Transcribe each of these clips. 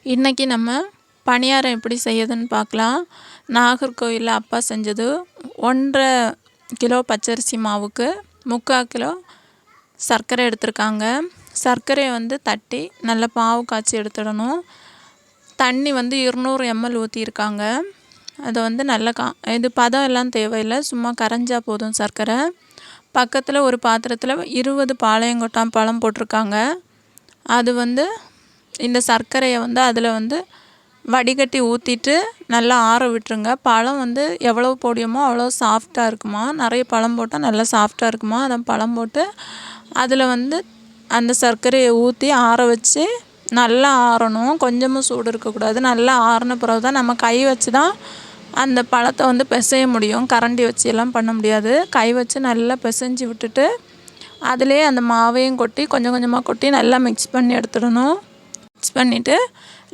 இன்றைக்கி நம்ம பணியாரம் எப்படி செய்யுதுன்னு பார்க்கலாம். நாகர்கோவிலில் அப்பா செஞ்சது 1.5 கிலோ பச்சரிசி மாவுக்கு 3/4 கிலோ சர்க்கரை எடுத்திருக்காங்க. சர்க்கரையை தட்டி நல்லா பாவு காய்ச்சி எடுத்துடணும். தண்ணி 200 ml ஊற்றிருக்காங்க. அதை நல்லா இது பதம் எல்லாம் தேவையில்லை, சும்மா கரைஞ்சா போதும் சர்க்கரை. பக்கத்தில் ஒரு பாத்திரத்தில் 20 பாளையங்கொட்டான் பழம் போட்டிருக்காங்க. அது இந்த சர்க்கரையை அதில் வடிகட்டி ஊற்றிட்டு நல்லா ஆற விட்டுருங்க. பழம் எவ்வளோ போடியமோ அவ்வளோ சாஃப்டாக இருக்குமா. நிறைய பழம் போட்டால் நல்லா சாஃப்டாக இருக்குமா. அதை பழம் போட்டு அதில் அந்த சர்க்கரையை ஊற்றி ஆற வச்சு நல்லா ஆறணும். கொஞ்சமும் சூடு இருக்கக்கூடாது. நல்லா ஆறின பிறகு தான் நம்ம கை வச்சு தான் அந்த பழத்தை பிசைய முடியும். கரண்டி வச்சு எல்லாம் பண்ண முடியாது. கை வச்சு நல்லா பிசைஞ்சு விட்டுட்டு அதிலே அந்த மாவையும் கொட்டி கொஞ்சம் கொஞ்சமாக கொட்டி நல்லா மிக்ஸ் பண்ணி எடுத்துடணும். மிக்ஸ் பண்ணிவிட்டு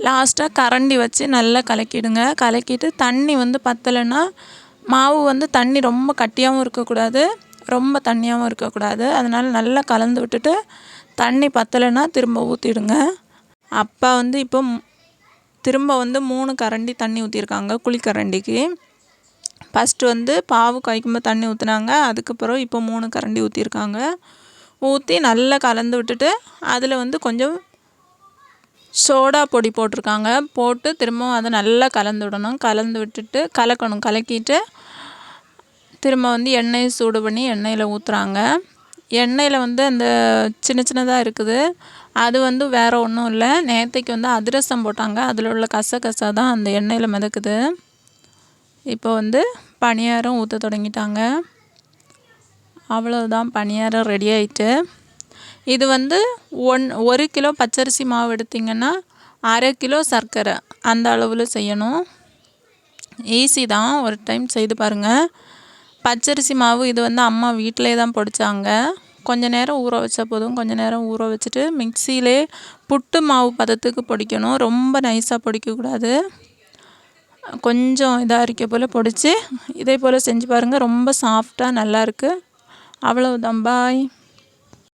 லாஸ்ட்டாக கரண்டி வச்சு நல்லா கலக்கிடுங்க. கலக்கிட்டு தண்ணி பத்தலைன்னா மாவு தண்ணி ரொம்ப கட்டியாகவும் இருக்கக்கூடாது, ரொம்ப தண்ணியாகவும் இருக்கக்கூடாது. அதனால் நல்லா கலந்து விட்டுட்டு தண்ணி பத்தலைன்னா திரும்ப ஊற்றிடுங்க. அப்பா இப்போ திரும்ப 3 கரண்டி தண்ணி ஊற்றிருக்காங்க குழிக்கரண்டிக்கு. ஃபஸ்ட்டு பாவு காய்க்கும்போது தண்ணி ஊற்றுனாங்க. அதுக்கப்புறம் இப்போ 3 கரண்டி ஊற்றிருக்காங்க. ஊற்றி நல்லா கலந்து விட்டுட்டு அதில் கொஞ்சம் சோடா பொடி போட்டிருக்காங்க. போட்டு திரும்பவும் அதை நல்லா கலந்து விடணும். கலந்து விட்டுட்டு கலக்கணும். கலக்கிட்டு திரும்ப எண்ணெயை சூடு பண்ணி எண்ணெயில் ஊற்றுறாங்க. எண்ணெயில் அந்த சின்ன சின்னதாக இருக்குது. அது வேறு ஒன்றும் இல்லை, நேற்றைக்கு அதிரசம் போட்டாங்க. அதில் உள்ள கசகசா தான் அந்த எண்ணெயில் மிதக்குது. இப்போ பணியாரம் ஊற்ற தொடங்கிட்டாங்க. அவ்வளோதான், பணியாரம் ரெடி ஆயிட்டு. இது 1 கிலோ பச்சரிசி மாவு எடுத்திங்கன்னா 1/2 கிலோ சர்க்கரை அந்த அளவில் செய்யணும். ஈஸி தான், ஒரு டைம் செய்து பாருங்கள். பச்சரிசி மாவு இது அம்மா வீட்டிலே தான் பொடிச்சாங்க. கொஞ்சம் நேரம் ஊற வச்சா போதும். கொஞ்சம் நேரம் ஊற வச்சுட்டு மிக்சியிலே புட்டு மாவு பதத்துக்கு பொடிக்கணும். ரொம்ப நைஸாக பொடிக்கக்கூடாது. கொஞ்சம் இதாக இருக்க போல் பொடிச்சு இதே போல் செஞ்சு பாருங்கள். ரொம்ப சாஃப்டாக நல்லாயிருக்கு. அவ்வளவுதான், பாய்.